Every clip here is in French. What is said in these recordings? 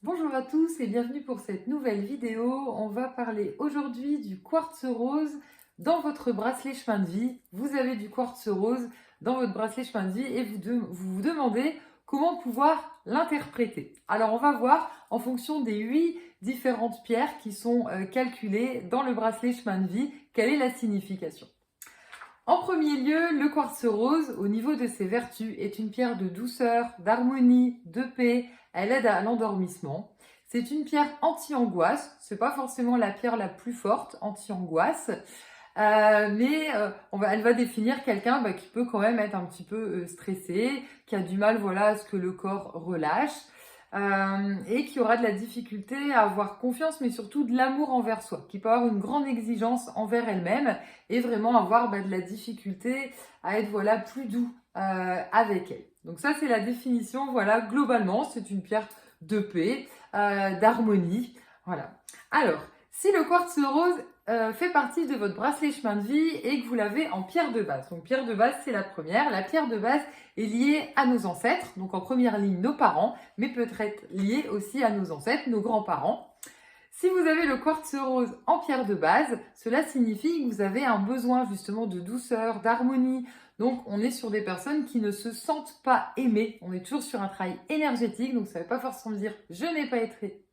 Bonjour à tous et bienvenue pour cette nouvelle vidéo. On va parler aujourd'hui du quartz rose dans votre bracelet chemin de vie. Vous avez du quartz rose dans votre bracelet chemin de vie et vous vous demandez comment pouvoir l'interpréter. Alors on va voir en fonction des 8 différentes pierres qui sont calculées dans le bracelet chemin de vie, quelle est la signification. En premier lieu, le quartz rose, au niveau de ses vertus, est une pierre de douceur, d'harmonie, de paix. Elle aide à l'endormissement. C'est une pierre anti-angoisse. C'est pas forcément la pierre la plus forte anti-angoisse, elle va définir quelqu'un qui peut quand même être un petit peu stressé, qui a du mal, voilà, à ce que le corps relâche. Et qui aura de la difficulté à avoir confiance, mais surtout de l'amour envers soi, qui peut avoir une grande exigence envers elle-même et vraiment avoir de la difficulté à être voilà plus doux avec elle. Donc ça c'est la définition, voilà, globalement c'est une pierre de paix, d'harmonie, voilà. Alors, si le quartz rose fait partie de votre bracelet chemin de vie et que vous l'avez en pierre de base. Donc pierre de base, c'est la première. La pierre de base est liée à nos ancêtres, donc en première ligne nos parents, mais peut être liée aussi à nos ancêtres, nos grands-parents. Si vous avez le quartz rose en pierre de base, cela signifie que vous avez un besoin justement de douceur, d'harmonie. Donc on est sur des personnes qui ne se sentent pas aimées. On est toujours sur un travail énergétique, donc ça ne veut pas forcément dire je n'ai pas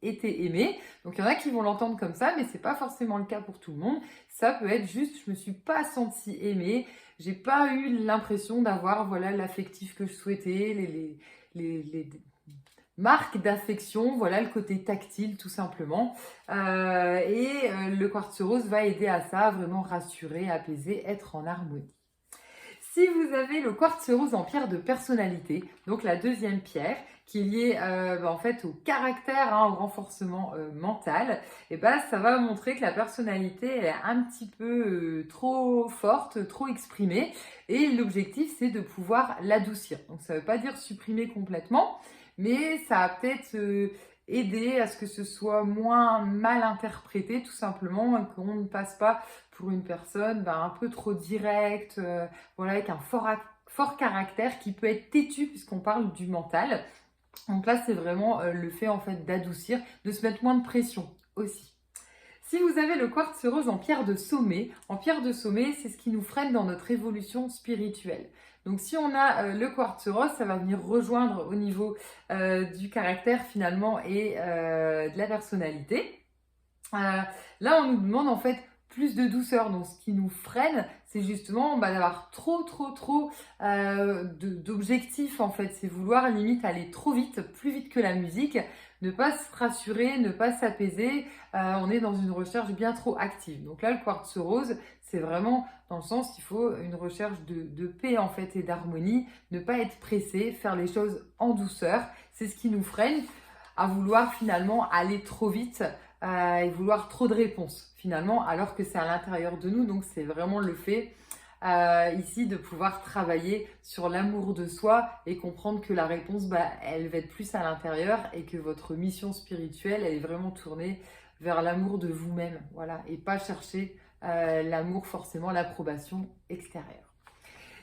été aimée. Donc il y en a qui vont l'entendre comme ça, mais c'est pas forcément le cas pour tout le monde. Ça peut être juste je me suis pas sentie aimée, j'ai pas eu l'impression d'avoir voilà l'affectif que je souhaitais, les marque d'affection, voilà le côté tactile tout simplement. Le quartz rose va aider à ça, vraiment rassurer, apaiser, être en harmonie. Si vous avez le quartz rose en pierre de personnalité, donc la deuxième pierre, qui est liée en fait au caractère, au renforcement mental, et ça va montrer que la personnalité elle est un petit peu trop forte, trop exprimée, et l'objectif c'est de pouvoir l'adoucir. Donc ça ne veut pas dire supprimer complètement, mais ça va peut-être aider à ce que ce soit moins mal interprété tout simplement, qu'on ne passe pas pour une personne un peu trop directe, voilà, avec un fort caractère qui peut être têtu puisqu'on parle du mental. Donc là, c'est vraiment le fait en fait d'adoucir, de se mettre moins de pression aussi. Si vous avez le quartz rose en pierre de sommet, c'est ce qui nous freine dans notre évolution spirituelle. Donc si on a le quartz rose, ça va venir rejoindre au niveau du caractère finalement et de la personnalité. Là, on nous demande en fait plus de douceur. Donc, ce qui nous freine, c'est justement d'avoir trop d'objectifs en fait. C'est vouloir limite aller trop vite, plus vite que la musique, ne pas se rassurer, ne pas s'apaiser. On est dans une recherche bien trop active. Donc là, le quartz rose, c'est vraiment dans le sens qu'il faut une recherche de paix en fait et d'harmonie, ne pas être pressé, faire les choses en douceur. C'est ce qui nous freine à vouloir finalement aller trop vite et vouloir trop de réponses finalement, alors que c'est à l'intérieur de nous. Donc c'est vraiment le fait ici de pouvoir travailler sur l'amour de soi et comprendre que la réponse, elle va être plus à l'intérieur et que votre mission spirituelle, elle est vraiment tournée vers l'amour de vous-même, voilà, et pas chercher l'amour forcément, l'approbation extérieure.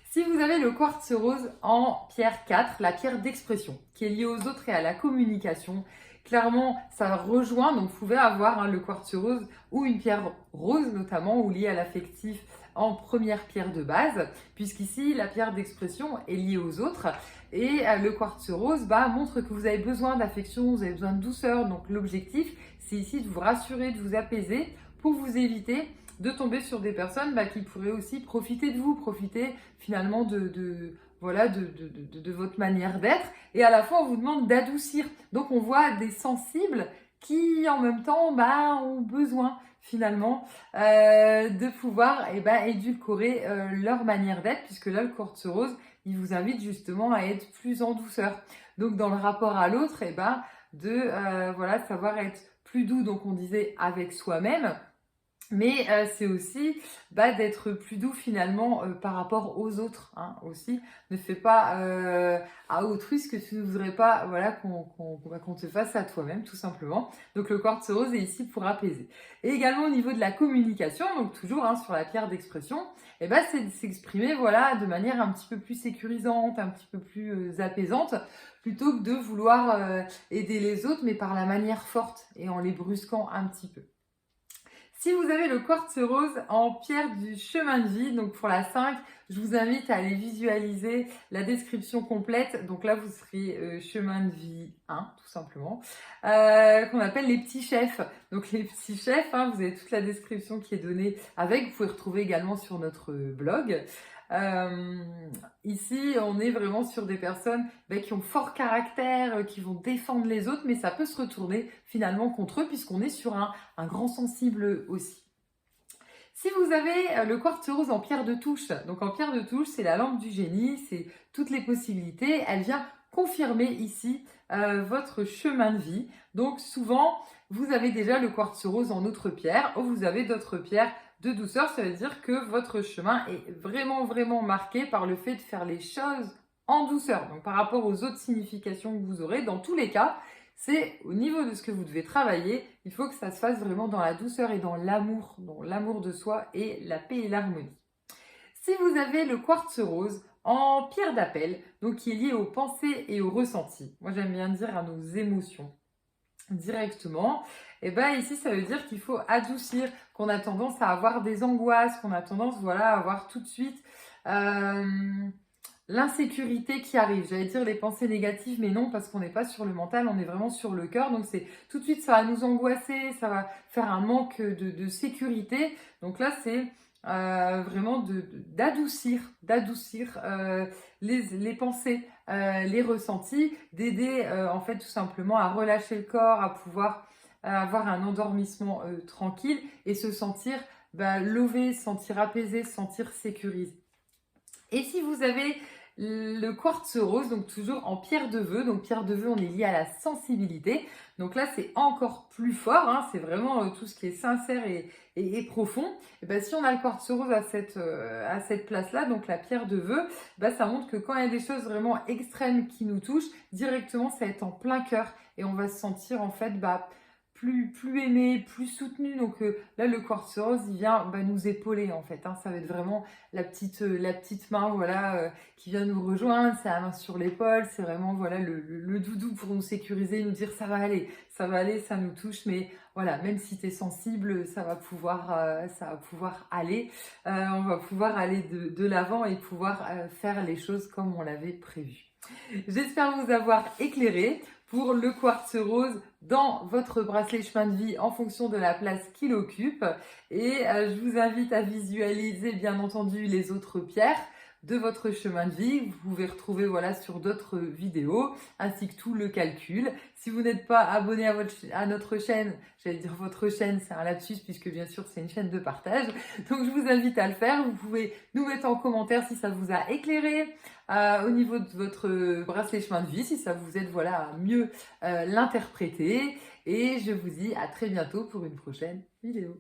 Si vous avez le quartz rose en pierre 4, la pierre d'expression, qui est liée aux autres et à la communication, clairement, ça rejoint, donc vous pouvez avoir le quartz rose ou une pierre rose notamment, ou liée à l'affectif en première pierre de base, puisqu'ici, la pierre d'expression est liée aux autres. Et le quartz rose montre que vous avez besoin d'affection, vous avez besoin de douceur. Donc l'objectif, c'est ici de vous rassurer, de vous apaiser pour vous éviter de tomber sur des personnes qui pourraient aussi profiter de vous, profiter finalement de votre manière d'être. Et à la fois, on vous demande d'adoucir. Donc, on voit des sensibles qui, en même temps, ont besoin finalement de pouvoir édulcorer leur manière d'être, puisque là, le quartz rose, il vous invite justement à être plus en douceur. Donc, dans le rapport à l'autre, savoir être plus doux, donc on disait avec soi-même, Mais c'est aussi d'être plus doux finalement par rapport aux autres hein, aussi. Ne fais pas à autrui ce que tu ne voudrais pas voilà, qu'on te fasse à toi-même tout simplement. Donc le quartz rose est ici pour apaiser. Et également au niveau de la communication, donc toujours hein, sur la pierre d'expression, c'est de s'exprimer voilà, de manière un petit peu plus sécurisante, un petit peu plus apaisante, plutôt que de vouloir aider les autres, mais par la manière forte et en les brusquant un petit peu. Si vous avez le quartz rose en pierre du chemin de vie, donc pour la 5, je vous invite à aller visualiser la description complète. Donc là, vous serez chemin de vie 1, tout simplement, qu'on appelle les petits chefs. Donc les petits chefs, hein, vous avez toute la description qui est donnée avec. Vous pouvez retrouver également sur notre blog. Ici, on est vraiment sur des personnes qui ont fort caractère, qui vont défendre les autres, mais ça peut se retourner finalement contre eux puisqu'on est sur un grand sensible aussi. Si vous avez le quartz rose en pierre de touche, donc en pierre de touche, c'est la lampe du génie, c'est toutes les possibilités, elle vient confirmer ici votre chemin de vie. Donc souvent, vous avez déjà le quartz rose en autre pierre ou vous avez d'autres pierres de douceur. Ça veut dire que votre chemin est vraiment marqué par le fait de faire les choses en douceur. Donc par rapport aux autres significations que vous aurez, dans tous les cas, c'est au niveau de ce que vous devez travailler, il faut que ça se fasse vraiment dans la douceur et dans l'amour de soi et la paix et l'harmonie. Si vous avez le quartz rose en pierre d'appel, donc qui est lié aux pensées et aux ressentis, moi j'aime bien dire à nos émotions directement, et ici ça veut dire qu'il faut adoucir, qu'on a tendance à avoir des angoisses, qu'on a tendance voilà, à avoir tout de suite l'insécurité qui arrive. J'allais dire les pensées négatives, mais non, parce qu'on n'est pas sur le mental, on est vraiment sur le cœur. Donc c'est tout de suite, ça va nous angoisser, ça va faire un manque de sécurité. Donc là, c'est vraiment d'adoucir les pensées, les ressentis, d'aider en fait tout simplement à relâcher le corps, à pouvoir avoir un endormissement tranquille et se sentir levé, se sentir apaisé, se sentir sécurisé. Et si vous avez le quartz rose, donc toujours en pierre de vœu, donc pierre de vœu, on est lié à la sensibilité. Donc là, c'est encore plus fort, hein, c'est vraiment tout ce qui est sincère et profond. Et si on a le quartz rose à cette place-là, donc la pierre de vœu, ça montre que quand il y a des choses vraiment extrêmes qui nous touchent, directement, ça va être en plein cœur et on va se sentir en fait plus aimé, plus soutenu. Donc là, le quartz rose, il vient nous épauler en fait. Hein. Ça va être vraiment la petite main voilà, qui vient nous rejoindre, c'est la main sur l'épaule, c'est vraiment voilà, le doudou pour nous sécuriser, nous dire ça va aller, ça nous touche, mais voilà, même si tu es sensible, ça va pouvoir aller. On va pouvoir aller de l'avant et pouvoir faire les choses comme on l'avait prévu. J'espère vous avoir éclairé pour le quartz rose dans votre bracelet chemin de vie en fonction de la place qu'il occupe. Et je vous invite à visualiser bien entendu les autres pierres de votre chemin de vie. Vous pouvez retrouver voilà, sur d'autres vidéos ainsi que tout le calcul. Si vous n'êtes pas abonné à notre chaîne, j'allais dire votre chaîne, c'est un lapsus puisque bien sûr c'est une chaîne de partage. Donc je vous invite à le faire. Vous pouvez nous mettre en commentaire si ça vous a éclairé au niveau de votre bracelet chemin de vie, si ça vous aide voilà, à mieux l'interpréter. Et je vous dis à très bientôt pour une prochaine vidéo.